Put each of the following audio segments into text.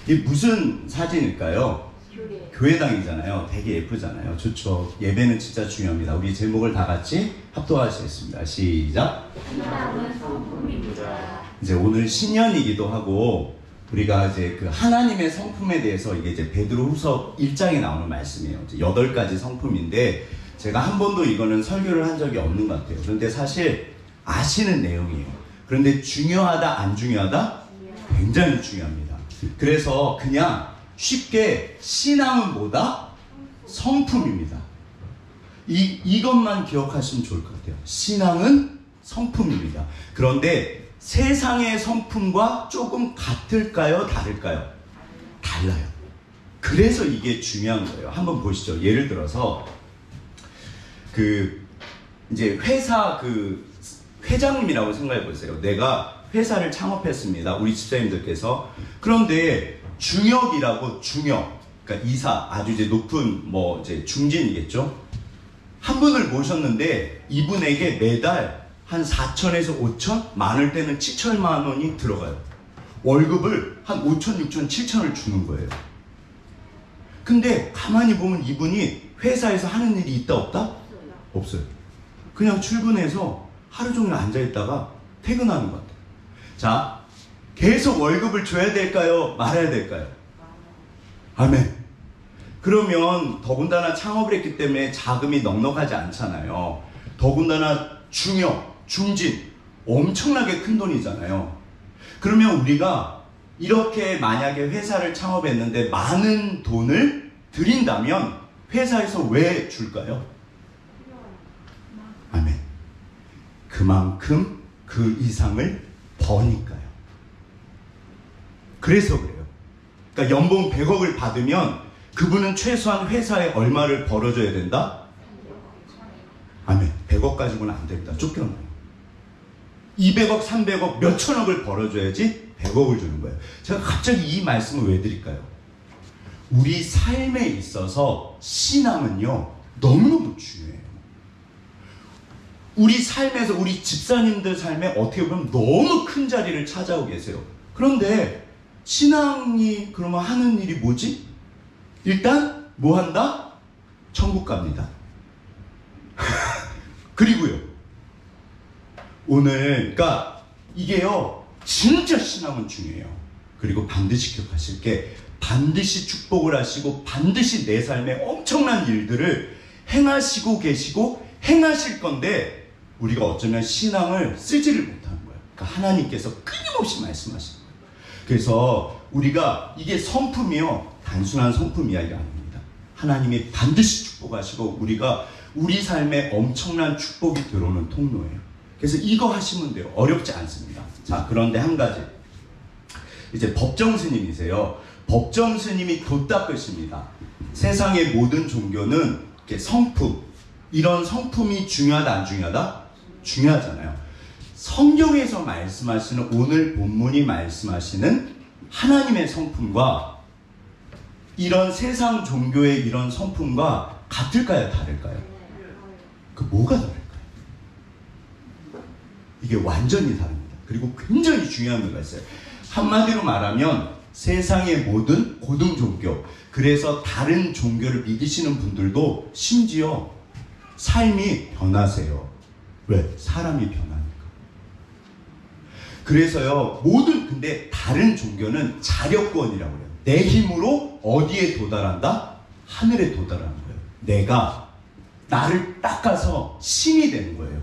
이게 무슨 사진일까요? 교회당이잖아요. 되게 예쁘잖아요. 좋죠. 예배는 진짜 중요합니다. 우리 제목을 다 같이 합독하시겠습니다. 시작. 신앙은 성품입니다. 이제 오늘 신년이기도 하고 우리가 이제 그 하나님의 성품에 대해서 이게 이제 베드로후서 1장에 나오는 말씀이에요. 이제 8가지 성품인데 제가 한 번도 이거는 설교를 한 적이 없는 것 같아요. 그런데 사실 아시는 내용이에요. 그런데 중요하다 안 중요하다? 굉장히 중요합니다. 그래서 그냥 쉽게 신앙은 뭐다? 성품입니다. 이것만 기억하시면 좋을 것 같아요. 신앙은 성품입니다. 그런데 세상의 성품과 조금 같을까요? 다를까요? 달라요. 그래서 이게 중요한 거예요. 한번 보시죠. 예를 들어서 이제 회사 회장님이라고 생각해 보세요. 내가 회사를 창업했습니다. 우리 집사님들께서. 그런데 중역이라고 그러니까 이사, 아주 이제 높은 이제 중진이겠죠. 한 분을 모셨는데 이분에게 매달 한 4천에서 5천, 많을 때는 7천만 원이 들어가요. 월급을 한 5천, 6천, 7천을 주는 거예요. 근데 가만히 보면 이분이 회사에서 하는 일이 있다 없다? 없어요. 그냥 출근해서 하루 종일 앉아있다가 퇴근하는 것 같아요. 자, 계속 월급을 줘야 될까요? 말아야 될까요? 아멘. 그러면 더군다나 창업을 했기 때문에 자금이 넉넉하지 않잖아요. 더군다나 중역, 중진, 엄청나게 큰 돈이잖아요. 그러면 우리가 이렇게 만약에 회사를 창업했는데 많은 돈을 드린다면 회사에서 왜 줄까요? 아멘. 그만큼 그 이상을 버니까요. 그래서 그래요. 그러니까 연봉 100억을 받으면 그분은 최소한 회사에 얼마를 벌어줘야 된다? 아멘. 100억 가지고는 안 됩니다. 쫓겨나요. 200억, 300억, 몇 천억을 벌어줘야지 100억을 주는 거예요. 제가 갑자기 이 말씀을 왜 드릴까요? 우리 삶에 있어서 신앙은요, 너무너무 중요해요. 우리 삶에서, 우리 집사님들 삶에 어떻게 보면 너무 큰 자리를 차지하고 계세요. 그런데 신앙이 그러면 하는 일이 뭐지? 일단 뭐 한다? 천국 갑니다. 그리고요, 오늘 그러니까 이게요 진짜 신앙은 중요해요. 그리고 반드시 기억하실 게 반드시 축복을 하시고 반드시 내 삶에 엄청난 일들을 행하시고 계시고 행하실 건데 우리가 어쩌면 신앙을 쓰지를 못하는 거예요. 그러니까 하나님께서 끊임없이 말씀하시는 거예요. 그래서 우리가 이게 성품이요, 단순한 성품 이야기가 아닙니다. 하나님이 반드시 축복하시고 우리가 우리 삶에 엄청난 축복이 들어오는 통로예요. 그래서 이거 하시면 돼요. 어렵지 않습니다. 자, 그런데 한 가지. 이제 법정 스님이세요. 법정 스님이 돛 닦으십니다. 세상의 모든 종교는 이렇게 성품, 이런 성품이 중요하다 안 중요하다? 중요하잖아요. 성경에서 말씀하시는, 오늘 본문이 말씀하시는 하나님의 성품과 이런 세상 종교의 이런 성품과 같을까요? 다를까요? 그 뭐가 다를까요? 이게 완전히 다릅니다. 그리고 굉장히 중요한 거가 있어요. 한마디로 말하면 세상의 모든 고등 종교, 그래서 다른 종교를 믿으시는 분들도 심지어 삶이 변하세요. 왜? 사람이 변하니까. 그래서요, 근데 다른 종교는 자력권이라고 해요. 내 힘으로 어디에 도달한다? 하늘에 도달하는 거예요. 내가 나를 닦아서 신이 되는 거예요.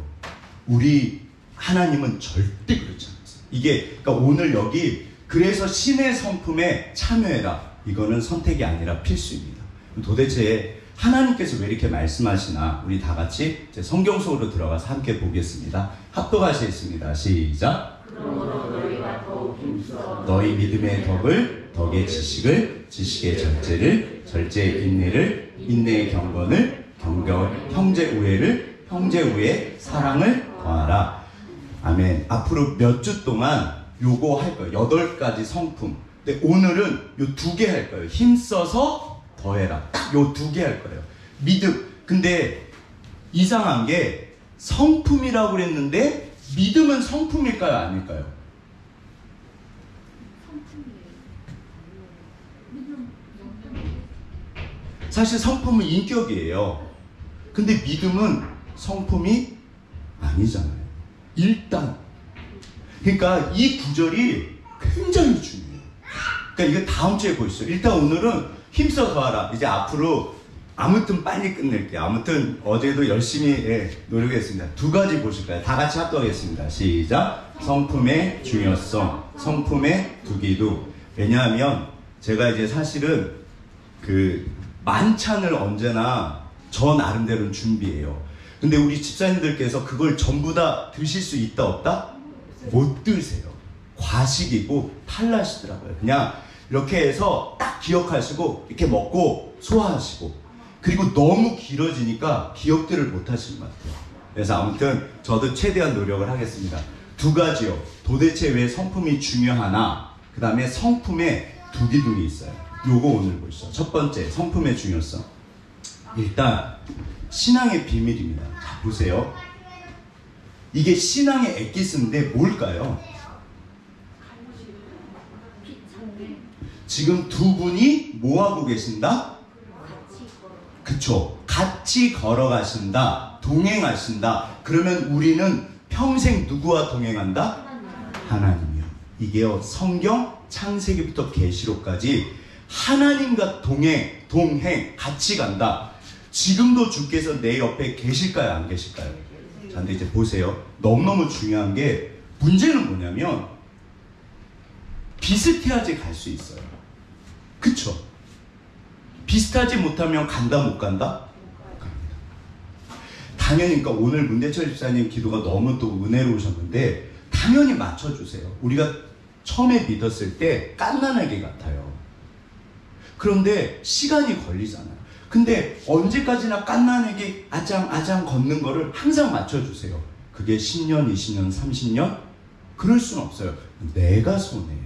우리 하나님은 절대 그렇지 않습니다. 이게 그러니까 오늘 여기 그래서 신의 성품에 참여해라, 이거는 선택이 아니라 필수입니다. 도대체 하나님께서 왜 이렇게 말씀하시나 우리 다 같이 이제 성경 속으로 들어가서 함께 보겠습니다. 합독하시겠습니다. 시작. 그러므로 너희가 더욱 힘써 너희 믿음의 덕을, 덕의 지식을, 지식의 절제를, 절제의 인내를, 인내의 경건을, 경건 형제 우애를, 형제 우애의 사랑을 더하라. 아멘. 앞으로 몇 주 동안 요거 할 거예요. 8가지 성품. 근데 오늘은 요 2개 할 거예요. 힘써서 더해라. 요 2개 할 거예요. 믿음. 근데 이상한 게 성품이라고 그랬는데 믿음은 성품일까요? 아닐까요? 사실 성품은 인격이에요. 근데 믿음은 성품이 아니잖아요. 일단. 그러니까 이 구절이 굉장히 중요해요. 그러니까 이거 다음 주에 보시죠. 일단 오늘은 힘써서 하라. 이제 앞으로 아무튼 빨리 끝낼게요. 아무튼 어제도 열심히 노력했습니다. 두 가지 보실까요? 다 같이 합독하겠습니다. 시작. 성품의 중요성, 성품의 두기도. 왜냐하면 제가 이제 사실은 그 만찬을 언제나 저 나름대로는 준비해요. 근데 우리 집사님들께서 그걸 전부 다 드실 수 있다 없다? 못 드세요. 과식이고 탈나시더라고요. 그냥 이렇게 해서 딱 기억하시고 이렇게 먹고 소화하시고, 그리고 너무 길어지니까 기억들을 못 하시는 것 같아요. 그래서 아무튼 저도 최대한 노력을 하겠습니다. 두 가지요. 도대체 왜 성품이 중요하나, 그 다음에 성품의 두기둥이 있어요. 요거 오늘 보시죠. 첫 번째, 성품의 중요성. 일단 신앙의 비밀입니다. 자, 보세요. 이게 신앙의 엑기스인데 뭘까요? 지금 두 분이 뭐하고 계신다? 그쵸. 같이 걸어가신다. 동행하신다. 그러면 우리는 평생 누구와 동행한다? 하나님이요. 이게요, 성경 창세기부터 계시록까지 하나님과 동행, 같이 간다. 지금도 주께서 내 옆에 계실까요? 안 계실까요? 자, 근데 이제 보세요. 너무너무 중요한 게, 문제는 뭐냐면 비슷해야지 갈 수 있어요. 그쵸? 비슷하지 못하면 간다 못 간다? 갑니다. 당연히. 그러니까 오늘 문대철 집사님 기도가 너무 또 은혜로우셨는데 당연히 맞춰주세요. 우리가 처음에 믿었을 때 깐난아기 같아요. 그런데 시간이 걸리잖아요. 근데 언제까지나 깐난아기 아장 걷는 거를 항상 맞춰주세요. 그게 10년, 20년, 30년? 그럴 수는 없어요. 내가 손해예요.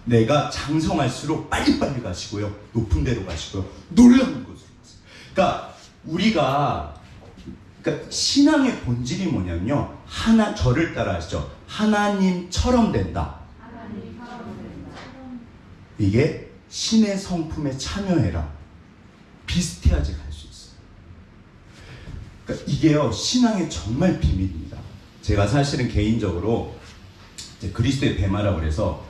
내가 장성할수록 빨리빨리 가시고요. 높은 데로 가시고요. 놀라운 곳으로 가세요. 그러니까 우리가, 그러니까 신앙의 본질이 뭐냐면요. 저를 따라 하시죠. 하나님처럼 된다. 이게 신의 성품에 참여해라. 비슷해야지 갈 수 있어요. 그러니까 이게요, 신앙의 정말 비밀입니다. 제가 사실은 개인적으로 이제 그리스도의 배마라고 그래서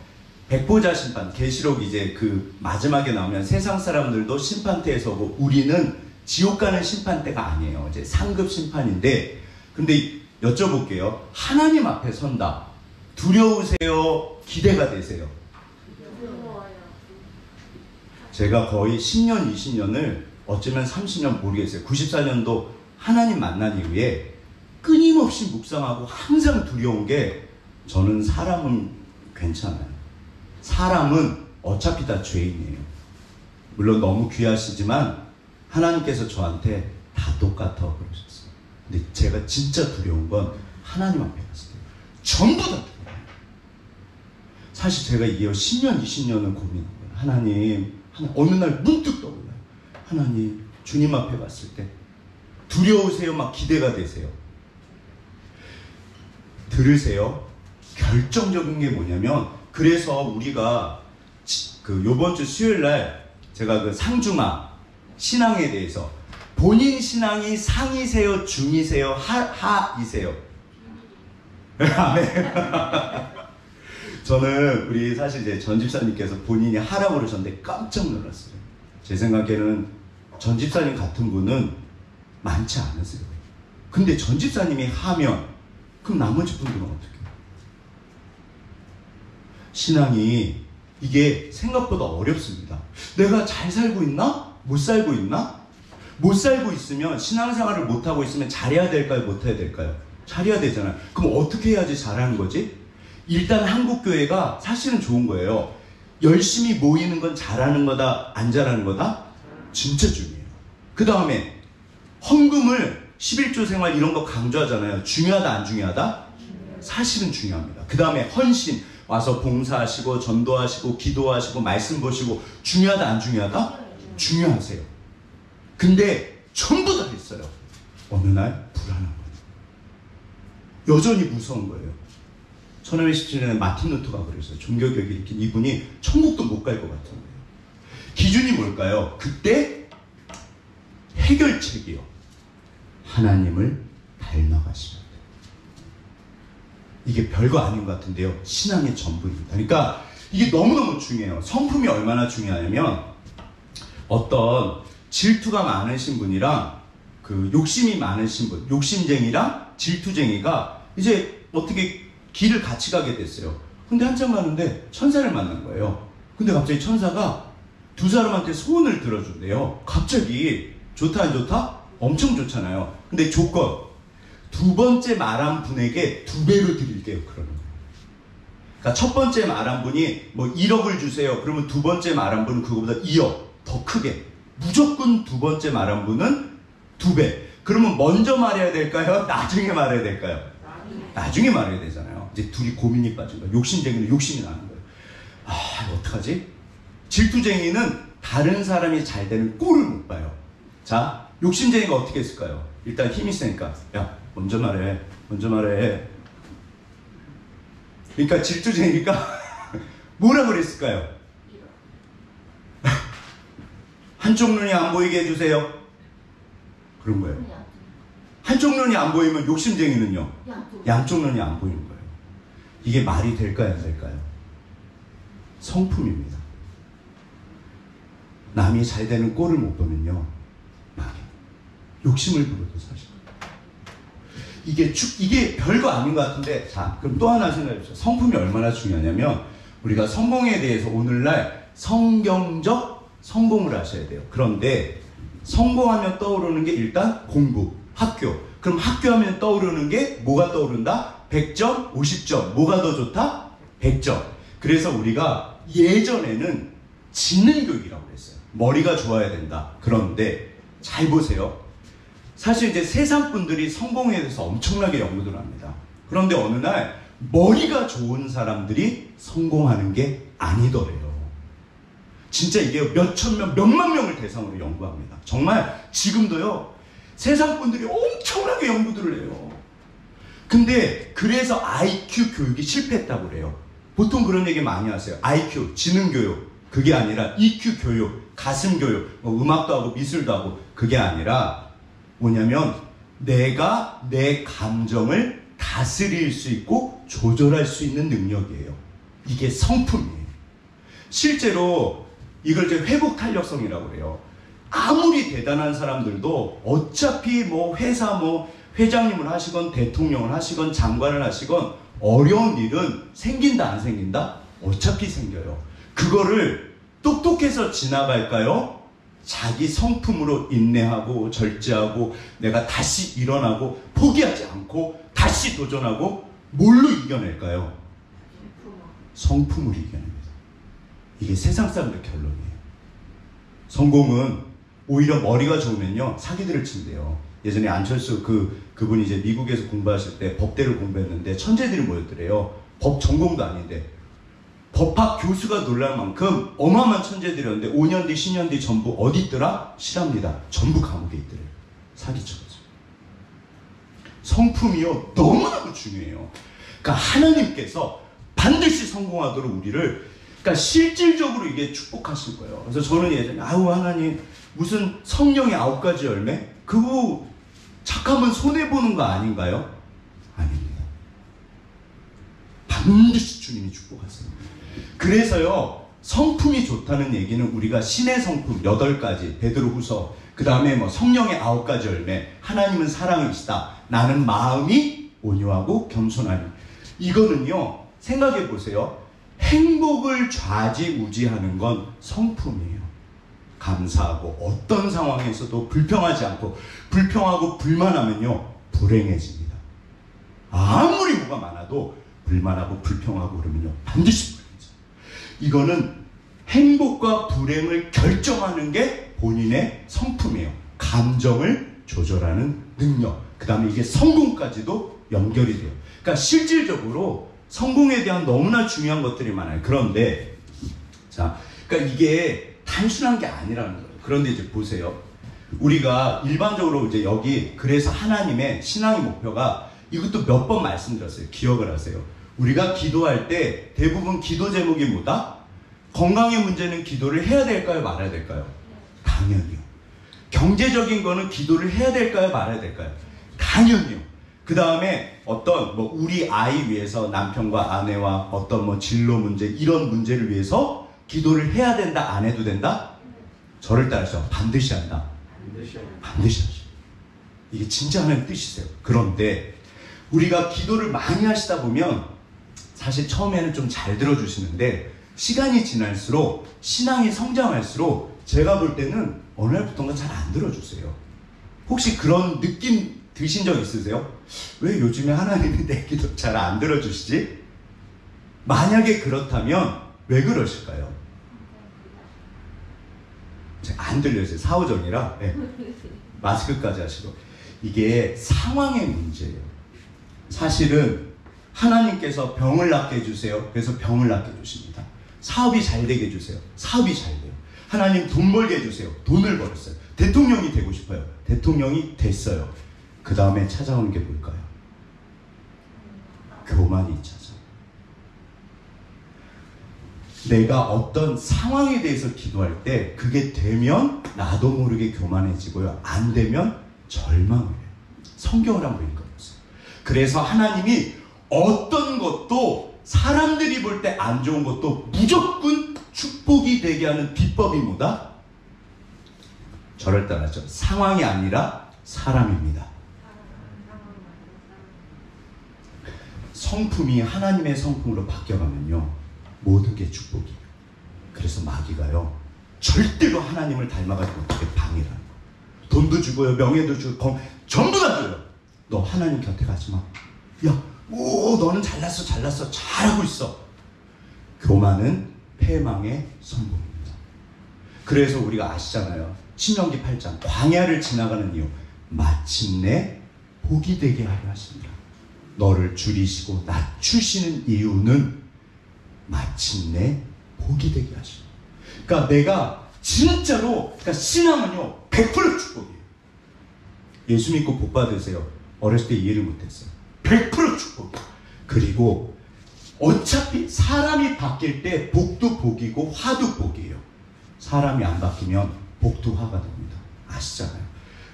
백보자 심판, 계시록 이제 그 마지막에 나오면 세상 사람들도 심판대에 서고 우리는 지옥 가는 심판대가 아니에요. 이제 상급 심판인데, 근데 여쭤볼게요. 하나님 앞에 선다. 두려우세요? 기대가 되세요? 제가 거의 10년, 20년을 어쩌면 30년 모르겠어요. 94년도 하나님 만난 이후에 끊임없이 묵상하고 항상 두려운 게, 저는 사람은 괜찮아요. 사람은 어차피 다 죄인이에요. 물론 너무 귀하시지만 하나님께서 저한테 다 똑같아 그러셨어요. 근데 제가 진짜 두려운 건 하나님 앞에 갔을 때 전부 다 두려워요. 사실 제가 이게 10년, 20년을 고민한 거예요. 하나님, 어느 날 문득 떠올라요. 하나님, 주님 앞에 갔을 때 두려우세요? 막 기대가 되세요? 들으세요? 결정적인 게 뭐냐면, 그래서 우리가 요번 주 수요일 날 제가 그 상중하 신앙에 대해서, 본인 신앙이 상이세요? 중이세요? 하이세요? 아멘. 저는 우리 사실 이제 전 집사님께서 본인이 하라고 그러셨는데 깜짝 놀랐어요. 제 생각에는 전 집사님 같은 분은 많지 않으세요. 근데 전 집사님이 하면 그럼 나머지 분들은 어떻게 해요? 신앙이 이게 생각보다 어렵습니다. 내가 잘 살고 있나? 못 살고 있나? 못 살고 있으면, 신앙생활을 못하고 있으면 잘해야 될까요? 못해야 될까요? 잘해야 되잖아요. 그럼 어떻게 해야지 잘하는 거지? 일단 한국교회가 사실은 좋은 거예요. 열심히 모이는 건 잘하는 거다, 안 잘하는 거다? 진짜 중요해요. 그 다음에 헌금을 11조 생활 이런 거 강조하잖아요. 중요하다, 안 중요하다? 사실은 중요합니다. 그 다음에 헌신, 와서 봉사하시고 전도하시고 기도하시고 말씀 보시고, 중요하다, 안 중요하다? 중요하세요. 근데 전부 다 했어요. 어느 날 불안한 거예요. 여전히 무서운 거예요. 1517년에 마틴 루터가 그랬어요. 종교개혁을 일으킨 이분이 천국도 못 갈 것 같은 거예요. 기준이 뭘까요? 그때 해결책이요. 하나님을 닮아가시면 돼요. 이게 별거 아닌 것 같은데요. 신앙의 전부입니다. 그러니까 이게 너무너무 중요해요. 성품이 얼마나 중요하냐면 어떤 질투가 많으신 분이랑 그 욕심이 많으신 분, 욕심쟁이랑 질투쟁이가 이제 어떻게 길을 같이 가게 됐어요. 근데 한참 가는데 천사를 만난 거예요. 근데 갑자기 천사가 두 사람한테 소원을 들어준대요. 갑자기 좋다 안 좋다? 엄청 좋잖아요. 근데 조건, 두 번째 말한 분에게 2배로 드릴게요. 그러는 거예요. 그러니까 첫 번째 말한 분이 뭐 1억을 주세요. 그러면 두 번째 말한 분은 그거보다 2억 더 크게. 무조건 두 번째 말한 분은 2배. 그러면 먼저 말해야 될까요? 나중에 말해야 될까요? 나중에 말해야 되잖아요. 이제 둘이 고민이 빠진 거예요. 욕심쟁이는 욕심이 나는 거예요. 아, 이거 어떡하지? 질투쟁이는 다른 사람이 잘 되는 꼴을 못 봐요. 자, 욕심쟁이가 어떻게 했을까요? 일단 힘이 세니까 야, 먼저 말해. 먼저 말해. 그러니까 질투쟁이가 뭐라 그랬을까요? 한쪽 눈이 안 보이게 해주세요. 그런 거예요. 한쪽 눈이 안 보이면 욕심쟁이는요. 양쪽 눈이 안 보이는 거예요. 이게 말이 될까요? 안 될까요? 성품입니다. 남이 잘 되는 꼴을 못 보면요. 망해. 욕심을 부려도 사실. 이게 별거 아닌 것 같은데, 자, 그럼 또 하나 생각해 보세요. 성품이 얼마나 중요하냐면, 우리가 성공에 대해서 오늘날 성경적 성공을 하셔야 돼요. 그런데, 성공하면 떠오르는 게 일단 공부, 학교. 그럼 학교 하면 떠오르는 게 뭐가 떠오른다? 100점, 50점. 뭐가 더 좋다? 100점. 그래서 우리가 예전에는 지능교육이라고 그랬어요. 머리가 좋아야 된다. 그런데, 잘 보세요. 사실 이제 세상 분들이 성공에 대해서 엄청나게 연구를 합니다. 그런데 어느 날 머리가 좋은 사람들이 성공하는 게 아니더래요. 진짜 이게 몇천 명, 몇만 명을 대상으로 연구합니다. 정말 지금도요. 세상 분들이 엄청나게 연구들을 해요. 근데 그래서 IQ 교육이 실패했다고 그래요. 보통 그런 얘기 많이 하세요. IQ, 지능교육. 그게 아니라 EQ 교육, 가슴교육, 뭐 음악도 하고 미술도 하고. 그게 아니라 뭐냐면 내가 내 감정을 다스릴 수 있고 조절할 수 있는 능력이에요. 이게 성품이에요. 실제로 이걸 이제 회복 탄력성이라고 해요. 아무리 대단한 사람들도 어차피 뭐 회사 뭐 회장님을 하시건 대통령을 하시건 장관을 하시건 어려운 일은 생긴다 안 생긴다? 어차피 생겨요. 그거를 똑똑해서 지나갈까요? 자기 성품으로 인내하고 절제하고 내가 다시 일어나고 포기하지 않고 다시 도전하고 뭘로 이겨낼까요? 성품으로 이겨냅니다. 이게 세상 사람들 결론이에요. 성공은 오히려 머리가 좋으면요 사기들을 친대요. 예전에 안철수 그분이 이제 미국에서 공부하실 때 법대를 공부했는데 천재들이 모였더래요. 법 전공도 아닌데 법학 교수가 놀랄 만큼 어마어마한 천재들이었는데 5년 뒤 10년 뒤 전부 어디 있더라? 실합니다. 전부 감옥에 있더래요. 사기쳐가지고. 성품이요 너무너무 중요해요. 그러니까 하나님께서 반드시 성공하도록 우리를 그러니까 실질적으로 이게 축복하실 거예요. 그래서 저는 예전에 아우 하나님 무슨 성령의 9가지 열매? 그거 잠깐만 손해보는 거 아닌가요? 아닙니다. 반드시 주님이 축복하세요. 그래서요 성품이 좋다는 얘기는 우리가 신의 성품 8가지 베드로후서 그 다음에 뭐 성령의 9가지 열매 하나님은 사랑이시다 나는 마음이 온유하고 겸손하니 이거는요 생각해 보세요. 행복을 좌지우지하는 건 성품이에요. 감사하고 어떤 상황에서도 불평하지 않고 불평하고 불만하면요 불행해집니다. 아무리 뭐가 많아도 불만하고 불평하고 그러면요 반드시 불행해져요. 이거는 행복과 불행을 결정하는 게 본인의 성품이에요. 감정을 조절하는 능력. 그 다음에 이게 성공까지도 연결이 돼요. 그러니까 실질적으로 성공에 대한 너무나 중요한 것들이 많아요. 그런데 자, 그러니까 이게 단순한 게 아니라는 거예요. 그런데 이제 보세요. 우리가 일반적으로 이제 여기 그래서 하나님의 신앙의 목표가 이것도 몇 번 말씀드렸어요. 기억을 하세요. 우리가 기도할 때 대부분 기도 제목이 뭐다? 건강의 문제는 기도를 해야 될까요? 말아야 될까요? 당연히요. 경제적인 거는 기도를 해야 될까요? 말아야 될까요? 당연히요. 그 다음에 어떤 우리 아이 위해서 남편과 아내와 어떤 진로 문제 이런 문제를 위해서 기도를 해야 된다, 안 해도 된다? 저를 따라서 반드시 한다. 반드시 하죠. 이게 진짜 하나님의 뜻이세요. 그런데 우리가 기도를 많이 하시다 보면 사실 처음에는 좀 잘 들어주시는데 시간이 지날수록 신앙이 성장할수록 제가 볼 때는 어느 날부터인가 잘 안 들어주세요. 혹시 그런 느낌 드신 적 있으세요? 왜 요즘에 하나님이 내 기도 잘 안 들어주시지? 만약에 그렇다면 왜 그러실까요? 안 들려요. 사후정이라. 네. 마스크까지 하시고. 이게 상황의 문제예요. 사실은 하나님께서 병을 낫게 해주세요. 그래서 병을 낫게 해주십니다. 사업이 잘 되게 해주세요. 사업이 잘 돼요. 하나님 돈 벌게 해주세요. 돈을 벌었어요. 대통령이 되고 싶어요. 대통령이 됐어요. 그 다음에 찾아오는 게 뭘까요? 교만이 찾아요. 내가 어떤 상황에 대해서 기도할 때 그게 되면 나도 모르게 교만해지고요. 안 되면 절망을 해요. 성경을 한번 읽어보세요. 그래서 하나님이 어떤 것도 사람들이 볼 때 안 좋은 것도 무조건 축복이 되게 하는 비법이 뭐다? 저를 따라서 상황이 아니라 사람입니다. 성품이 하나님의 성품으로 바뀌어가면요 모든 게 축복이에요. 그래서 마귀가요 절대로 하나님을 닮아가지 못하게 방해를 하는 거예요. 돈도 주고요, 명예도 주고, 전부 다 줘요. 너 하나님 곁에 가지 마. 야, 너는 잘났어, 잘하고 있어. 교만은 패망의 선봉입니다. 그래서 우리가 아시잖아요. 신명기 8장 광야를 지나가는 이유, 마침내 복이 되게 하려 하십니다. 너를 줄이시고 낮추시는 이유는 마침내 복이 되게 하시오. 그러니까 내가 진짜로, 그러니까 신앙은요 100% 축복이에요. 예수 믿고 복 받으세요. 어렸을 때 이해를 못했어요. 100% 축복이에요. 그리고 어차피 사람이 바뀔 때 복도 복이고 화도 복이에요. 사람이 안 바뀌면 복도 화가 됩니다. 아시잖아요.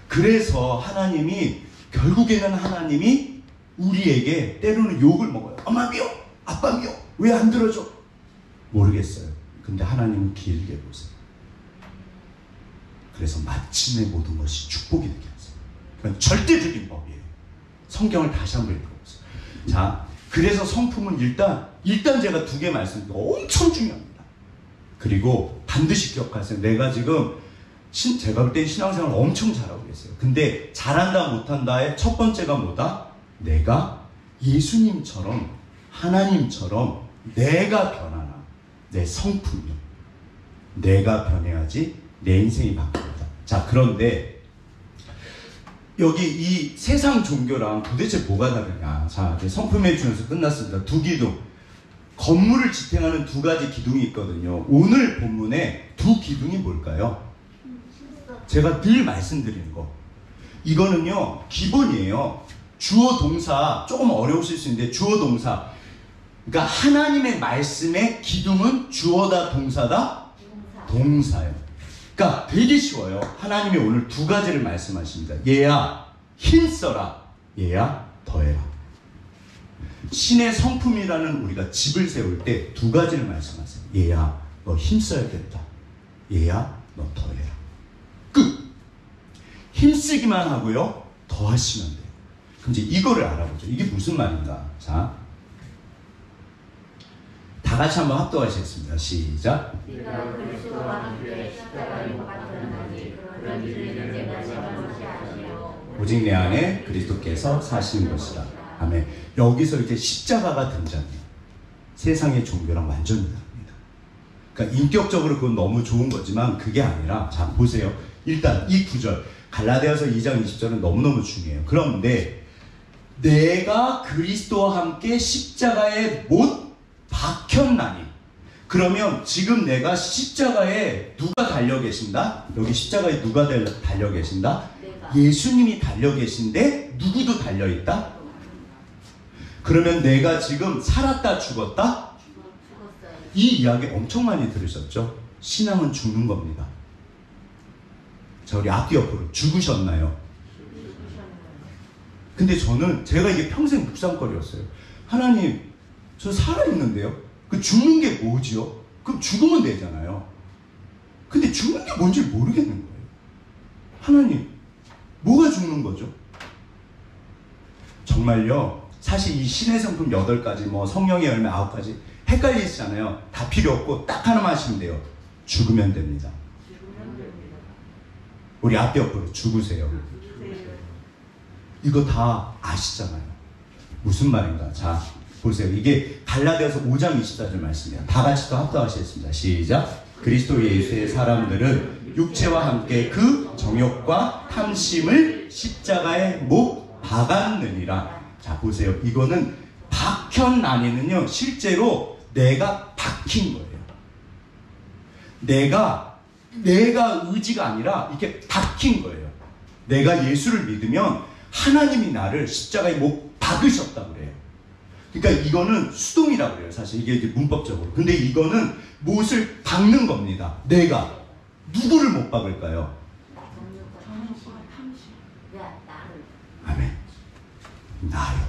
그래서 하나님이 결국에는 하나님이 우리에게 때로는 욕을 먹어요. 엄마 미워, 아빠 미워, 왜 안 들어줘? 모르겠어요. 근데 하나님은 길게 보세요. 그래서 마침내 모든 것이 축복이 되게 하세요. 그건 절대적인 법이에요. 성경을 다시 한번 읽어보세요. 자, 그래서 성품은 일단 제가 두 개 말씀드려요. 엄청 중요합니다. 그리고 반드시 기억하세요. 내가 지금 제가 볼 때 신앙생활 엄청 잘하고 계세요. 근데 잘한다 못한다의 첫 번째가 뭐다? 내가 예수님처럼 하나님처럼 내가 변하나, 내 성품이요. 내가 변해야지 내 인생이 바뀝니다. 자, 그런데 여기 이 세상 종교랑 도대체 뭐가 다르냐. 자, 성품의 준에서 끝났습니다. 두 기둥. 건물을 지탱하는 두 가지 기둥이 있거든요. 오늘 본문에 두 기둥이 뭘까요? 제가 늘 말씀드리는 거. 이거는요, 기본이에요. 주어 동사, 조금 어려우실 수 있는데 주어 동사. 그러니까 하나님의 말씀의 기둥은 주어다 동사다? 동사예요. 그러니까 되게 쉬워요. 하나님이 오늘 두 가지를 말씀하십니다. 얘야 힘써라, 얘야 더해라. 신의 성품이라는 우리가 집을 세울 때 두 가지를 말씀하세요. 얘야 너 힘써야겠다, 얘야 너 더해라. 끝. 힘쓰기만 하고요 더 하시면 돼요. 그럼 이제 이거를 알아보죠. 이게 무슨 말인가. 자, 다 같이 한번 합독하시겠습니다. 시작. 네가 그리스도와 함께 십자가에 못 박혔나니 그런 일을 내가 정한 것이 아니요 오직 내 안에 그리스도께서 사시는 것이다. 아멘. 여기서 이제 십자가가 등장해요. 세상의 종교랑 완전히 다릅니다. 그러니까 인격적으로 그건 너무 좋은 거지만 그게 아니라, 자 보세요. 일단 이 구절 갈라디아서 2장 20절은 너무너무 중요해요. 그런데 내가 그리스도와 함께 십자가에 못 박혔나니, 그러면 지금 내가 십자가에 누가 달려 계신다? 여기 십자가에 누가 달려 계신다? 예수님이 달려 계신데 누구도 달려 있다? 그러면 내가 지금 살았다 죽었다? 이 이야기 엄청 많이 들으셨죠? 신앙은 죽는 겁니다. 자, 우리 앞뒤 옆으로 죽으셨나요? 근데 저는 제가 이게 평생 묵상거리였어요. 하나님, 저 살아있는데요? 그 죽는 게 뭐지요? 그럼 죽으면 되잖아요. 근데 죽는 게 뭔지 모르겠는 거예요. 하나님, 뭐가 죽는 거죠? 정말요, 사실 이 신의 성품 8가지, 뭐 성령의 열매 9가지 헷갈리시잖아요. 다 필요 없고 딱 하나만 하시면 돼요. 죽으면 됩니다. 우리 앞에 옆으로 죽으세요. 이거 다 아시잖아요. 무슨 말인가? 자, 보세요. 이게 갈라디아서 5장 24절 말씀이에요. 다 같이 또 합독하시겠습니다. 시작. 그리스도 예수의 사람들은 육체와 함께 그 정욕과 탐심을 십자가에 못 박았느니라. 자, 보세요. 이거는 박현 안에는요, 실제로 내가 박힌 거예요. 내가 의지가 아니라 이렇게 박힌 거예요. 내가 예수를 믿으면 하나님이 나를 십자가에 못 박으셨다고 그래요. 그러니까 이거는 수동이라고 그래요. 사실 이게 이제 문법적으로. 근데 이거는 못을 박는 겁니다. 내가 누구를 못 박을까요? 아멘. 나요.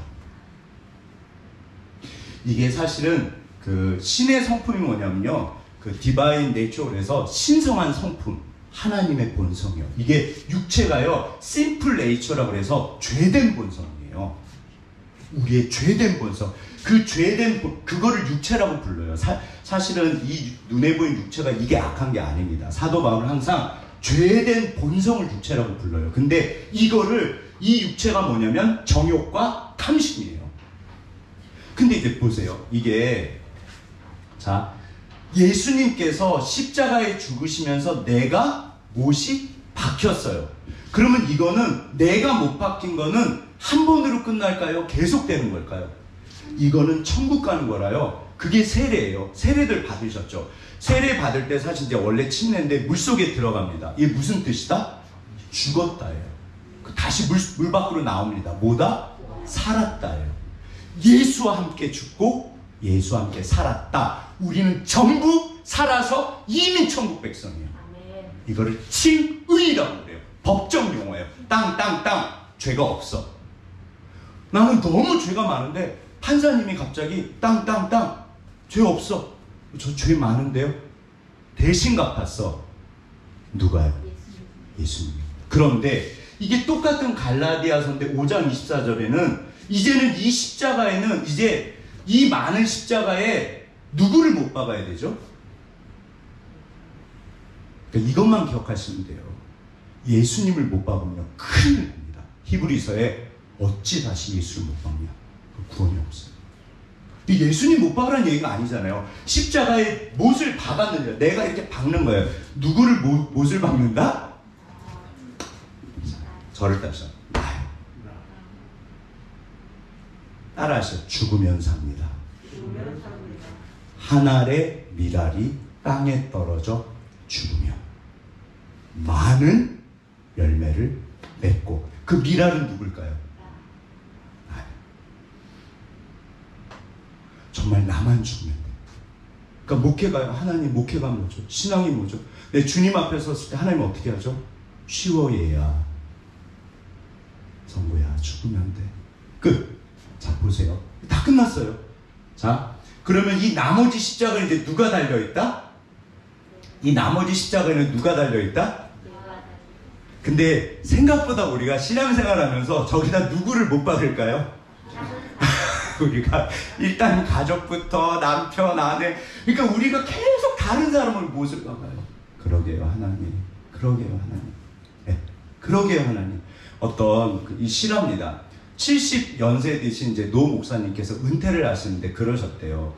이게 사실은 그 신의 성품이 뭐냐면요, 그 디바인 네이처에서 신성한 성품, 하나님의 본성이요. 이게 육체가요, 심플 네이처라고 해서 죄된 본성이에요. 우리의 죄된 본성. 그 죄된 그거를 육체라고 불러요. 사실은 이 눈에 보이는 육체가 이게 악한 게 아닙니다. 사도 바울은 항상 죄된 본성을 육체라고 불러요. 근데 이거를, 이 육체가 뭐냐면 정욕과 탐심이에요. 근데 이제 보세요. 이게, 자, 예수님께서 십자가에 죽으시면서 내가 못이 박혔어요. 그러면 이거는 내가 못 박힌 거는 한 번으로 끝날까요? 계속되는 걸까요? 이거는 천국 가는 거라요. 그게 세례예요. 세례들 받으셨죠? 세례 받을 때 사실 이제 원래 침례인데 물속에 들어갑니다. 이게 무슨 뜻이다? 죽었다예요. 다시 물 밖으로 나옵니다. 뭐다? 살았다예요. 예수와 함께 죽고 예수와 함께 살았다. 우리는 전부 살아서 이민 천국 백성이에요. 이거를 칭의라고 그래요. 법정 용어예요. 땅 죄가 없어. 나는 너무 죄가 많은데 판사님이 갑자기 땅 죄 없어. 저 죄 많은데요? 대신 갚았어. 누가요? 예수님. 그런데 이게 똑같은 갈라디아서인데 5장 24절에는 이제는 이 십자가에는 이제 이 많은 십자가에 누구를 못 박아야 되죠? 그러니까 이것만 기억하시면 돼요. 예수님을 못 박으면 큰일 납니다. 히브리서에 어찌 다시 예수를 못 박냐? 구원이 없어요. 예수님 못 박으라는 얘기가 아니잖아요. 십자가에 못을 박았는데 내가 이렇게 박는 거예요. 누구를 못을 박는다? 저를 따라서 나요. 따라하셔. 죽으면 삽니다. 한 알의 밀알이 땅에 떨어져 죽으면 많은 열매를 맺고, 그 밀알은 누굴까요? 나요. 정말 나만 죽으면 돼요. 그러니까 목회가요. 하나님, 목회가 뭐죠? 신앙이 뭐죠? 내 주님 앞에 섰을 때 하나님 어떻게 하죠? 쉬워 얘야. 성구야, 죽으면 돼. 끝. 자, 보세요. 다 끝났어요. 자, 그러면 이 나머지 십자가에 이제 누가 달려있다? 이 나머지 십자가에는 누가 달려있다? 근데 생각보다 우리가 신앙생활 하면서 저기다 누구를 못 박을까요? 우리가 일단 가족부터 남편, 아내, 그러니까 우리가 계속 다른 사람을 못을 박아요. 그러게요, 하나님. 그러게요, 하나님. 네. 그러게요, 하나님. 어떤 이 실화입니다. 70연세 되신 이제 노 목사님께서 은퇴를 하시는데 그러셨대요.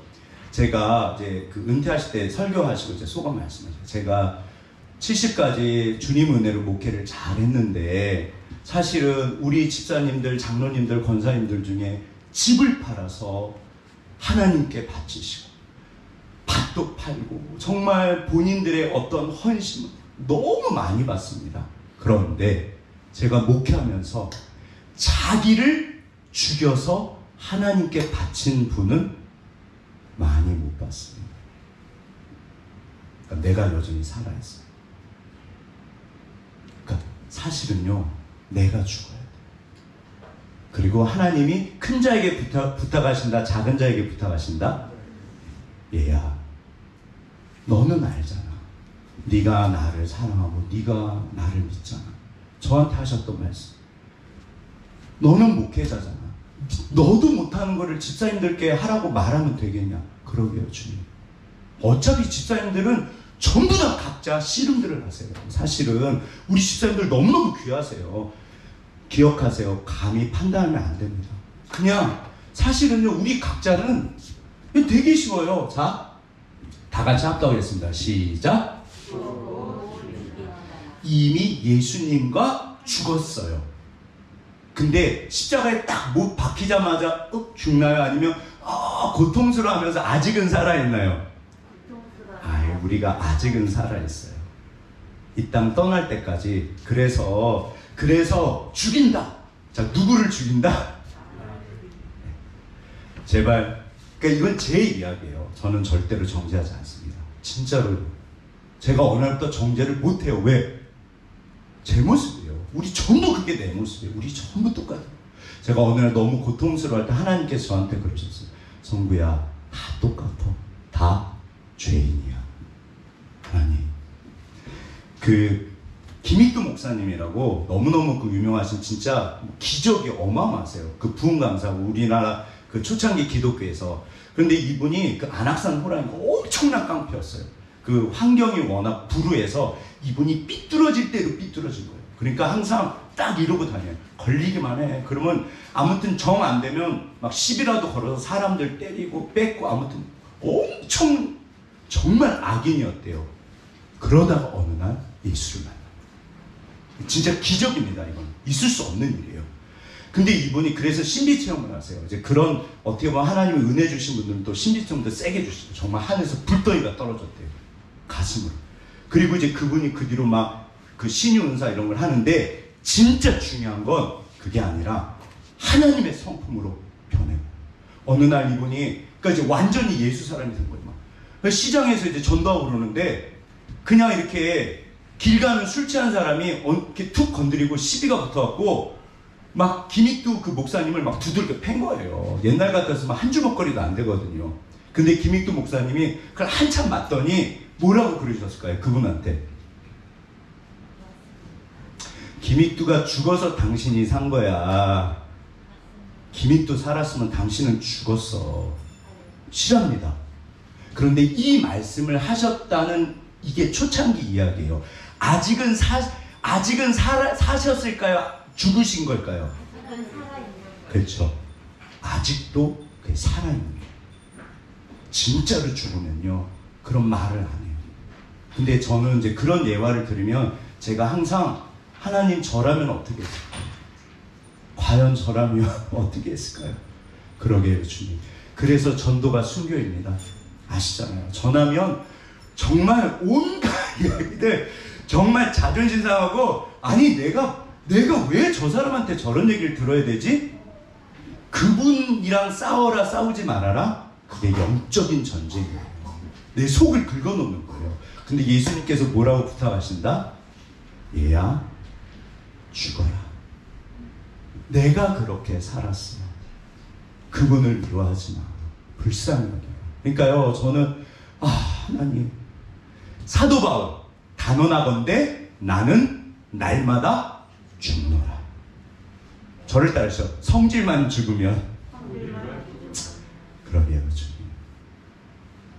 제가 이제 그 은퇴하실 때 설교하시고 이제 소감 말씀하셨어요. 제가 70까지 주님 은혜로 목회를 잘 했는데 사실은 우리 집사님들, 장로님들, 권사님들 중에 집을 팔아서 하나님께 바치시고 밭도 팔고 정말 본인들의 어떤 헌신을 너무 많이 받습니다. 그런데 제가 목회하면서 자기를 죽여서 하나님께 바친 분은 많이 못 봤습니다. 그러니까 내가 여전히 살아있어요. 그러니까 사실은요, 내가 죽어야 돼. 그리고 하나님이 큰 자에게 부탁하신다, 작은 자에게 부탁하신다. 얘야, 너는 알잖아. 네가 나를 사랑하고 네가 나를 믿잖아. 저한테 하셨던 말씀. 너는 목회자잖아. 너도 못하는 거를 집사님들께 하라고 말하면 되겠냐? 그러게요, 주님. 어차피 집사님들은 전부 다 각자 씨름들을 하세요. 사실은 우리 집사님들 너무너무 귀하세요. 기억하세요. 감히 판단하면 안 됩니다. 그냥 사실은요, 우리 각자는 되게 쉬워요. 자, 다 같이 합독하겠습니다. 시작. 이미 예수님과 죽었어요. 근데 십자가에 딱 못 박히자마자 죽나요? 아니면 고통스러워하면서 아직은 살아있나요? 우리가 아직은 살아있어요. 이 땅 떠날 때까지. 그래서 죽인다. 자, 누구를 죽인다? 제발. 그러니까 이건 제 이야기예요. 저는 절대로 정죄하지 않습니다. 진짜로. 제가 어느 날부터 정죄를 못해요. 왜? 제 모습이에요. 우리 전부 그게 내 모습이에요. 우리 전부 똑같아요. 제가 어느 날 너무 고통스러워할 때 하나님께서 저한테 그러셨어요. 성구야, 다 똑같아. 다 죄인이야. 하나님. 김익두 목사님이라고 너무너무 유명하신 진짜 기적이 어마어마하세요. 부흥 감사하고 우리나라 초창기 기독교에서. 그런데 이분이 안악산 호랑이가 엄청난 깡패였어요. 환경이 워낙 불우해서 이분이 삐뚤어질 대로 삐뚤어진 거예요. 그러니까 항상 딱 이러고 다녀요. 걸리기만 해. 그러면 아무튼 정 안 되면 막 시비라도 걸어서 사람들 때리고 뺏고, 아무튼 엄청 정말 악인이었대요. 그러다가 어느 날 예수를 만나요. 진짜 기적입니다. 이건 있을 수 없는 일이에요. 근데 이분이 그래서 신비체험을 하세요. 이제 그런 어떻게 보면 하나님의 은혜 주신 분들은 또 신비체험도 세게 주시고, 정말 하늘에서 불덩이가 떨어졌대요. 가슴으로. 그리고 이제 그분이 그 뒤로 막 신유 은사 이런 걸 하는데, 진짜 중요한 건 그게 아니라 하나님의 성품으로 변해요. 어느 날 이분이 그러니까 이제 완전히 예수 사람이 된 거예요. 시장에서 이제 전도하고 그러는데, 그냥 이렇게 길 가는 술 취한 사람이 이렇게 툭 건드리고 시비가 붙어갖고 막 김익두 목사님을 막 두들겨 팬 거예요. 옛날 같았으면 한 주먹거리도 안 되거든요. 근데 김익두 목사님이 그걸 한참 맞더니 뭐라고 그러셨을까요? 그분한테. 김익두가 죽어서 당신이 산 거야. 김익두 살았으면 당신은 죽었어. 실합니다. 그런데 이 말씀을 하셨다는 이게 초창기 이야기예요. 아직은 사셨을까요? 죽으신 걸까요? 그렇죠. 아직도 살아있는 거예요. 진짜로 죽으면요, 그런 말을 안 해요. 근데 저는 이제 그런 예화를 들으면 제가 항상 하나님, 저라면 어떻게 했을까요? 과연 저라면 어떻게 했을까요? 그러게요, 주님. 그래서 전도가 순교입니다. 아시잖아요. 전하면 정말 온갖 이야기들, 정말 자존심 상하고, 아니 내가 왜 저 사람한테 저런 얘기를 들어야 되지? 그분이랑 싸워라, 싸우지 말아라. 그게 영적인 전쟁이에요. 내 속을 긁어놓는 거예요. 근데 예수님께서 뭐라고 부탁하신다? 얘야, 죽어라. 내가 그렇게 살았으면 그분을 미워하지 마. 불쌍하게. 그러니까요, 저는 하나님, 사도 바울, 단언하건대 나는 날마다 죽노라. 저를 따르셔. 성질만 죽으면. 그러게요, 주님.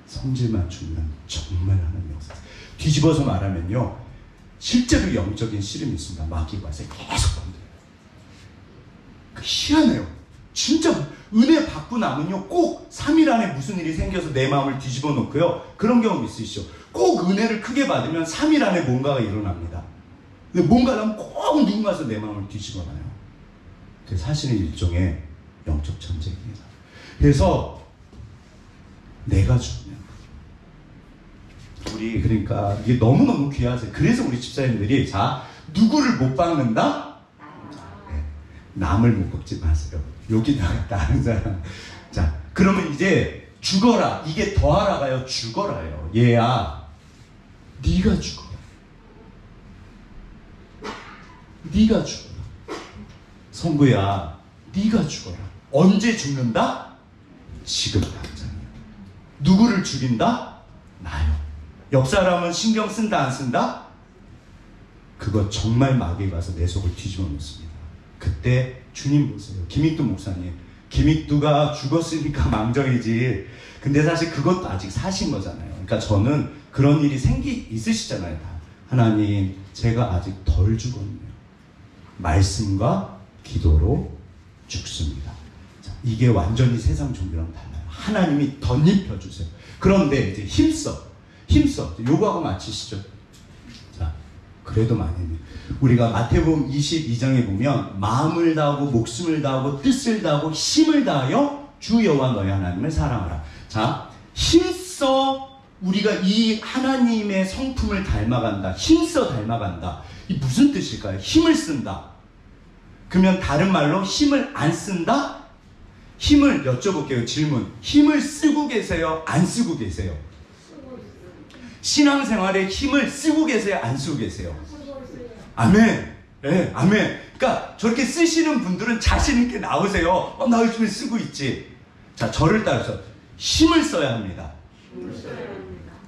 성질만 죽으면 정말 하나님 역사. 뒤집어서 말하면요, 실제로 영적인 씨름이 있습니다. 마귀가 와서 계속 건드려요. 희한해요. 진짜 은혜 받고 나면요, 꼭 3일 안에 무슨 일이 생겨서 내 마음을 뒤집어 놓고요, 그런 경험 있으시죠? 꼭 은혜를 크게 받으면 3일 안에 뭔가가 일어납니다. 근데 뭔가를 하면 꼭 누군가서 내 마음을 뒤집어 놔요. 그게 사실은 일종의 영적 전쟁입니다. 그래서 내가 죽으면, 우리 그러니까 이게 너무너무 귀하세요. 그래서 우리 집사님들이, 자, 누구를 못 박는다? 네, 남을 못 박지 마세요. 여기다가 다른 사람. 자, 그러면 이제 죽어라. 이게 더하라가요, 죽어라예요. 얘야, 네가 죽어라. 네가 죽어라. 성부야, 네가 죽어라. 언제 죽는다? 지금 당장이야. 누구를 죽인다? 나요. 옆 사람은 신경 쓴다 안 쓴다? 그거 정말 마귀에 가서 내 속을 뒤집어 놓습니다. 그때 주님 보세요. 김익두 목사님. 김익두가 죽었으니까 망정이지. 근데 사실 그것도 아직 사신 거잖아요. 그러니까 저는 그런 일이 있으시잖아요. 다. 하나님, 제가 아직 덜 죽었네요. 말씀과 기도로 죽습니다. 자, 이게 완전히 세상 종교랑 달라요. 하나님이 덧입혀주세요. 그런데 이제 힘써. 요거하고 맞추시죠. 자, 그래도 많이 했네. 우리가 마태복음 22장에 보면 마음을 다하고 목숨을 다하고 뜻을 다하고 힘을 다하여 주 여호와 너희 하나님을 사랑하라. 자, 힘써. 우리가 이 하나님의 성품을 닮아간다. 힘써 닮아간다. 이 무슨 뜻일까요? 힘을 쓴다. 그러면 다른 말로 힘을 안 쓴다? 힘을 여쭤볼게요. 질문. 힘을 쓰고 계세요? 안 쓰고 계세요? 신앙생활에 힘을 쓰고 계세요? 안 쓰고 계세요? 아멘. 네, 아멘. 그러니까 저렇게 쓰시는 분들은 자신 있게 나오세요. 나 요즘에 쓰고 있지. 자, 저를 따라서 힘을 써야 합니다.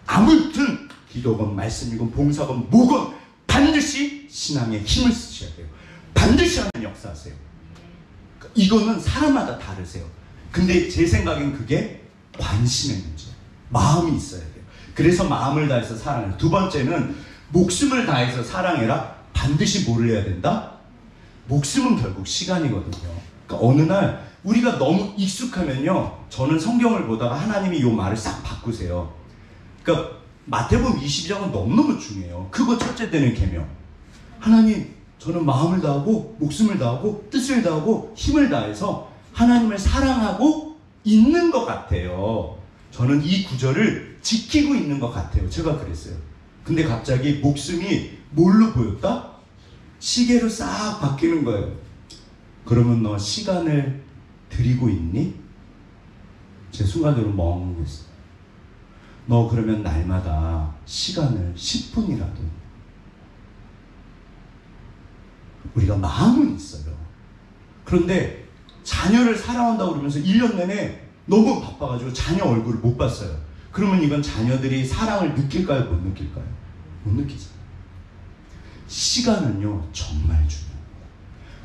아무튼 기도건 말씀이건 봉사건 뭐건 반드시 신앙에 힘을 쓰셔야 돼요. 반드시 하는 역사하세요. 이거는 사람마다 다르세요. 근데 제 생각엔 그게 관심의 문제예요. 마음이 있어야 돼요. 그래서 마음을 다해서 사랑해요. 두 번째는 목숨을 다해서 사랑해라. 반드시 뭐를 해야 된다? 목숨은 결국 시간이거든요. 그러니까 어느 날 우리가 너무 익숙하면요, 저는 성경을 보다가 하나님이 이 말을 싹 바꾸세요. 그러니까 마태복음 22장은 너무너무 중요해요. 그거 첫째 되는 계명. 하나님, 저는 마음을 다하고 목숨을 다하고 뜻을 다하고 힘을 다해서 하나님을 사랑하고 있는 것 같아요. 저는 이 구절을 지키고 있는 것 같아요. 제가 그랬어요. 근데 갑자기 목숨이 뭘로 보였다? 시계로 싹 바뀌는 거예요. 그러면 너 시간을 드리고 있니? 제 순간적으로 멍했어요. 너 그러면 날마다 시간을 10분이라도, 우리가 마음은 있어요. 그런데 자녀를 사랑한다고 그러면서 1년 내내 너무 바빠가지고 자녀 얼굴을 못 봤어요. 그러면 이건 자녀들이 사랑을 느낄까요? 못 느낄까요? 못 느끼잖아요. 시간은요 정말 중요합니다.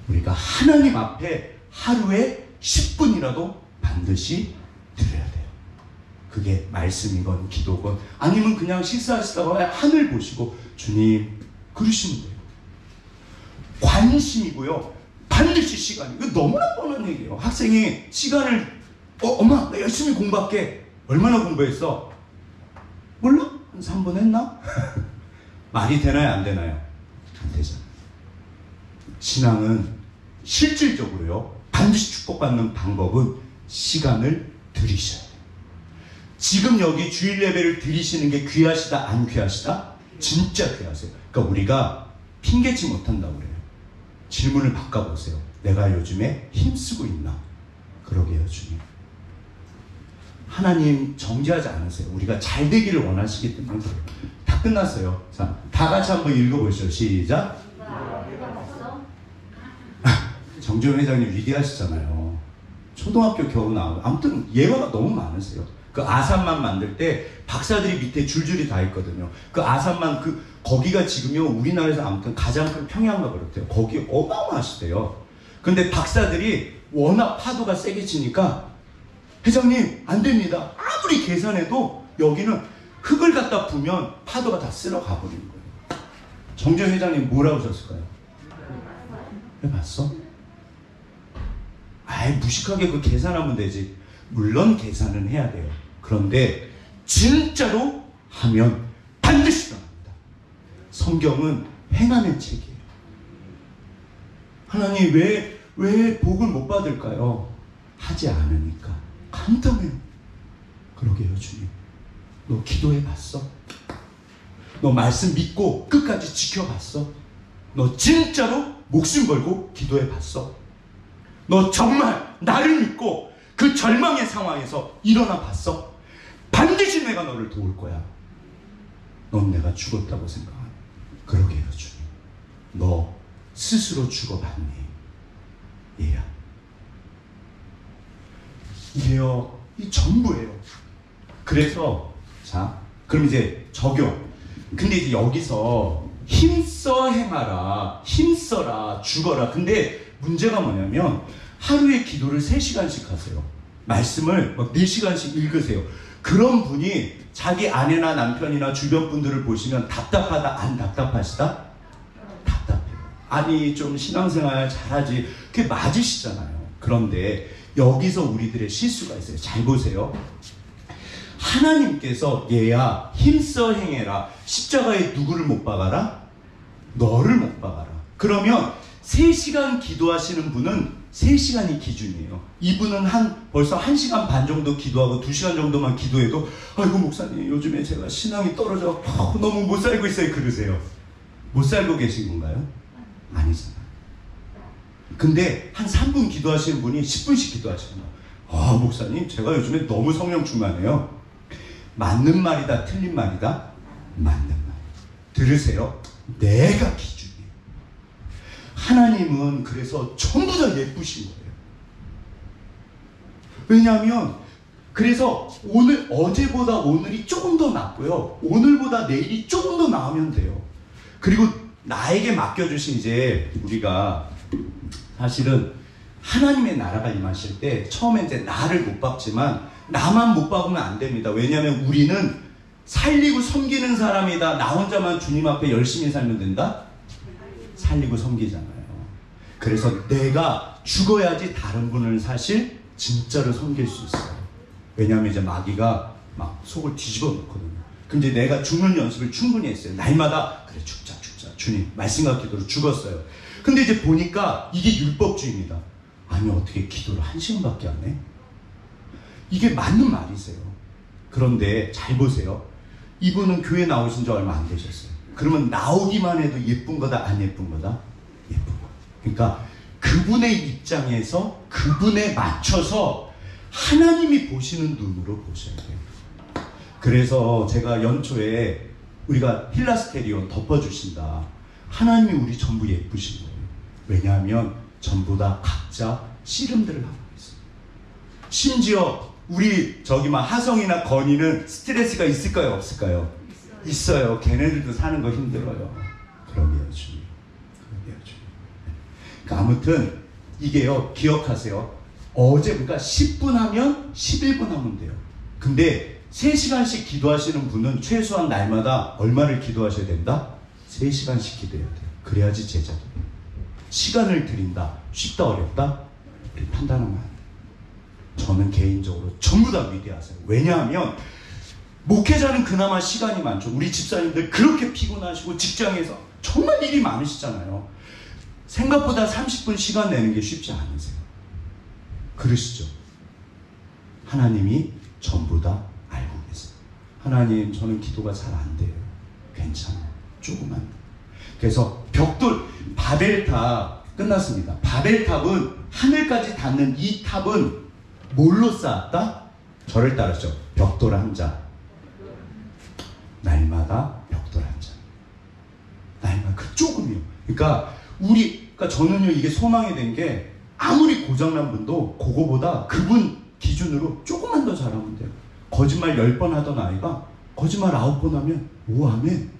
우리가 하나님 앞에 하루에 10분이라도 반드시 드려야 돼요. 그게 말씀이건 기도건 아니면 그냥 식사하시다가 하늘 보시고 주님 그러시면 돼요. 관심이고요. 반드시 시간. 이거 너무나 뻔한 얘기예요. 학생이 시간을 엄마 나 열심히 공부할게. 얼마나 공부했어? 몰라? 한 3분 했나? 말이 되나요? 안 되나요? 안 되잖아요. 신앙은 실질적으로요 반드시 축복받는 방법은 시간을 들이셔야 돼요. 지금 여기 주일 예배를 드리시는 게 귀하시다 안 귀하시다? 진짜 귀하세요. 그러니까 우리가 핑계치 못한다고 그래요. 질문을 바꿔보세요. 내가 요즘에 힘쓰고 있나? 그러게요 주님. 하나님 정죄하지 않으세요. 우리가 잘 되기를 원하시기 때문에 그래요. 다 끝났어요. 자, 다 같이 한번 읽어보시죠. 시작. 정재훈 회장님 위대하시잖아요. 초등학교 겨우 나오고 아무튼 예화가 너무 많으세요. 그 아산만 만들 때 박사들이 밑에 줄줄이 다 있거든요. 그 아산만 거기가 지금요 우리나라에서 아무튼 가장 큰 평양가 그렇대요. 거기 어마어마하시대요. 근데 박사들이 워낙 파도가 세게 치니까 회장님 안 됩니다. 아무리 계산해도 여기는 흙을 갖다 부면 파도가 다 쓸어 가버리는 거예요. 정재훈 회장님 뭐라고 하셨을까요? 해봤어? 아이 무식하게 그 계산하면 되지. 물론 계산은 해야 돼요. 그런데 진짜로 하면 반드시 변합니다. 성경은 행하는 책이에요. 하나님 왜 복을 못 받을까요? 하지 않으니까. 간단해요. 그러게요 주님. 너 기도해봤어? 너 말씀 믿고 끝까지 지켜봤어? 너 진짜로 목숨 걸고 기도해봤어? 너 정말 나를 믿고 그 절망의 상황에서 일어나 봤어? 반드시 내가 너를 도울 거야. 넌 내가 죽었다고 생각하니? 그러게요, 주님. 너 스스로 죽어봤니? 얘야. 이게요, 이 전부예요. 그래서 자, 그럼 이제 적용. 근데 이제 여기서 힘써 행하라, 힘써라, 죽어라. 근데 문제가 뭐냐면 하루에 기도를 3시간씩 하세요. 말씀을 막 4시간씩 읽으세요. 그런 분이 자기 아내나 남편이나 주변 분들을 보시면 답답하다, 안 답답하시다? 답답해요. 아니 좀 신앙생활 잘하지. 그게 맞으시잖아요. 그런데 여기서 우리들의 실수가 있어요. 잘 보세요. 하나님께서 얘야 힘써 행해라. 십자가에 누구를 못 박아라? 너를 못 박아라. 그러면 3시간 기도하시는 분은 3시간이 기준이에요. 이분은 벌써 1시간 반 정도 기도하고 2시간 정도만 기도해도 아이고 목사님 요즘에 제가 신앙이 떨어져 너무 못 살고 있어요 그러세요. 못 살고 계신 건가요? 아니잖아요. 근데 한 3분 기도하시는 분이 10분씩 기도하시는 거예요. 아 목사님 제가 요즘에 너무 성령 충만해요. 맞는 말이다 틀린 말이다? 맞는 말. 들으세요. 내가 기준이에요. 하나님은 그래서 전부 다 예쁘신 거예요. 왜냐하면 그래서 어제보다 오늘이 조금 더 낫고요. 오늘보다 내일이 조금 더 나으면 돼요. 그리고 나에게 맡겨주신 이제 우리가 사실은 하나님의 나라가 임하실 때 처음에 이제 나를 못 박지만 나만 못 박으면 안 됩니다. 왜냐하면 우리는 살리고 섬기는 사람이다. 나 혼자만 주님 앞에 열심히 살면 된다? 살리고 섬기잖아요. 그래서 내가 죽어야지 다른 분을 사실 진짜로 섬길 수 있어요. 왜냐하면 이제 마귀가 막 속을 뒤집어 놓거든요. 그럼 이제 내가 죽는 연습을 충분히 했어요. 날마다 그래 죽자 주님 말씀과 기도로 죽었어요. 근데 이제 보니까 이게 율법주의입니다. 아니 어떻게 기도를 1시간밖에 안 해? 이게 맞는 말이세요. 그런데 잘 보세요. 이분은 교회 나오신 지 얼마 안 되셨어요. 그러면 나오기만 해도 예쁜 거다 안 예쁜 거다? 예쁜 거. 그러니까 그분의 입장에서 그분에 맞춰서 하나님이 보시는 눈으로 보셔야 돼요. 그래서 제가 연초에 우리가 필라스테리온 덮어주신다. 하나님이 우리 전부 예쁘신 거예요. 왜냐하면 전부 다 각자 씨름들을 하고 있어요. 심지어 우리 하성이나 건이는 스트레스가 있을까요? 없을까요? 있어요. 걔네들도 사는 거 힘들어요. 그러게요, 주님. 그러게요, 주님. 그러니까 아무튼 이게요, 기억하세요. 그러니까 10분 하면 11분 하면 돼요. 근데 3시간씩 기도하시는 분은 최소한 날마다 얼마를 기도하셔야 된다? 3시간씩 기도해야 돼요. 그래야지 제자도 돼요. 시간을 드린다. 쉽다 어렵다? 우리 판단하면 안 돼요. 저는 개인적으로 전부 다 위대하세요. 왜냐하면 목회자는 그나마 시간이 많죠. 우리 집사님들 그렇게 피곤하시고 직장에서 정말 일이 많으시잖아요. 생각보다 30분 시간 내는 게 쉽지 않으세요. 그러시죠? 하나님이 전부 다 알고 계세요. 하나님 저는 기도가 잘 안 돼요. 괜찮아요. 조금만. 그래서 바벨탑 끝났습니다. 바벨탑은 하늘까지 닿는 이 탑은 뭘로 쌓았다? 저를 따르죠. 벽돌 한 자. 날마다 벽돌 한 자. 날마다 그 조금이요. 그러니까 저는요 이게 소망이 된 게 아무리 고장난 분도 그거보다 그분 기준으로 조금만 더 잘하면 돼요. 거짓말 10번 하던 아이가 거짓말 9번 하면 오 아멘.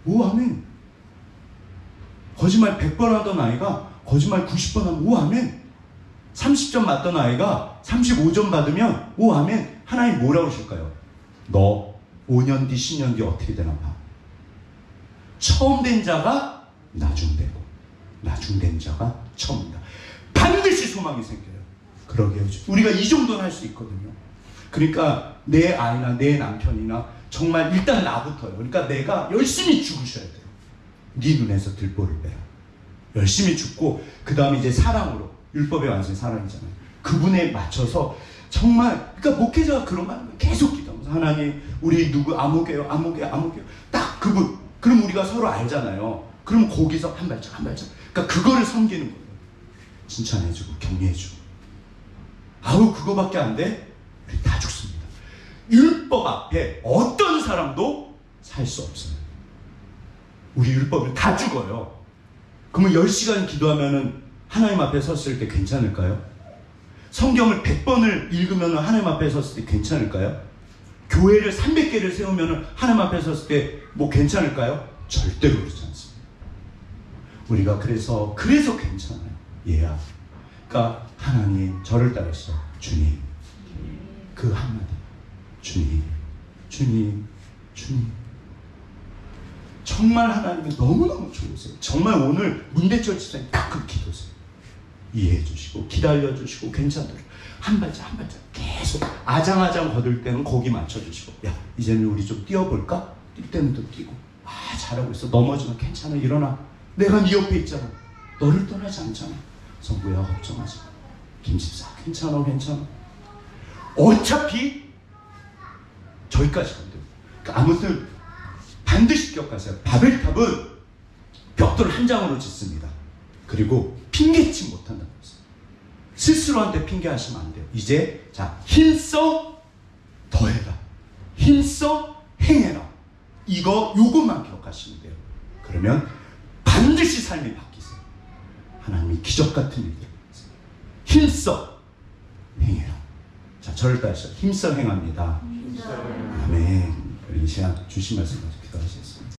오 아멘. 거짓말 100번 하던 아이가 거짓말 90번 하면 오 아멘. 30점 맞던 아이가 35점 받으면 오 아멘. 하나님 뭐라고 하실까요? 너 5년 뒤 10년 뒤 어떻게 되나 봐. 처음 된 자가 나중되고 나중된 자가 처음이다. 반드시 소망이 생겨요. 그러게요. 우리가 이 정도는 할 수 있거든요. 그러니까 내 아이나 내 남편이나 정말 일단 나부터요. 그러니까 내가 열심히 죽으셔야 돼요. 네 눈에서 들보를 빼라. 열심히 죽고 그 다음에 이제 사랑으로 율법의 완성이 사랑이잖아요. 그분에 맞춰서 정말 그러니까 목회자가 그런 거 하는 거예요. 계속 기도하면서 하나님 우리 누구 아무개요 딱 그분. 그럼 우리가 서로 알잖아요. 그럼 거기서 한 발짝 그러니까 그거를 섬기는 거예요. 칭찬해주고 격려해주고. 아우 그거밖에 안 돼? 우리 다 죽습니다. 율법 앞에 어떤 사람도 살 수 없어요. 우리 율법은 다 죽어요. 그러면 10시간 기도하면은 하나님 앞에 섰을 때 괜찮을까요? 성경을 100번을 읽으면 하나님 앞에 섰을 때 괜찮을까요? 교회를 300개를 세우면 하나님 앞에 섰을 때 뭐 괜찮을까요? 절대로 그렇지 않습니다. 우리가 그래서 괜찮아요. 얘야. 그러니까 하나님 저를 따라서 주님, 그 한마디, 주님, 주님, 주님. 정말 하나님이 너무너무 좋으세요. 정말 오늘 문대철 집사님 딱 그 기도세요. 이해해 주시고 기다려 주시고 괜찮도록 한 발짝 한 발짝 계속 아장아장 거들 때는 거기 맞춰 주시고, 야 이제는 우리 좀 뛰어볼까? 뛸 때는 또 뛰고, 아 잘하고 있어. 넘어지면 괜찮아. 일어나. 내가 네 옆에 있잖아. 너를 떠나지 않잖아. 성부야 걱정하지 마. 김집사 괜찮아 괜찮아. 어차피 저기까지 간대요. 그러니까 아무튼 반드시 기억하세요. 바벨탑은 벽돌 한 장으로 짓습니다. 그리고 핑계치 못한다고 했어요. 스스로한테 핑계하시면 안 돼요. 이제 자 힘써 더해라. 힘써 행해라. 요것만 기억하시면 돼요. 그러면 반드시 삶이 바뀌세요. 하나님이 기적 같은 일을 하세요. 힘써 행해라. 자, 저를 따라서 힘써 행합니다. 아멘. 우리 이 시간 주신 말씀 가지고 기도하시겠습니다.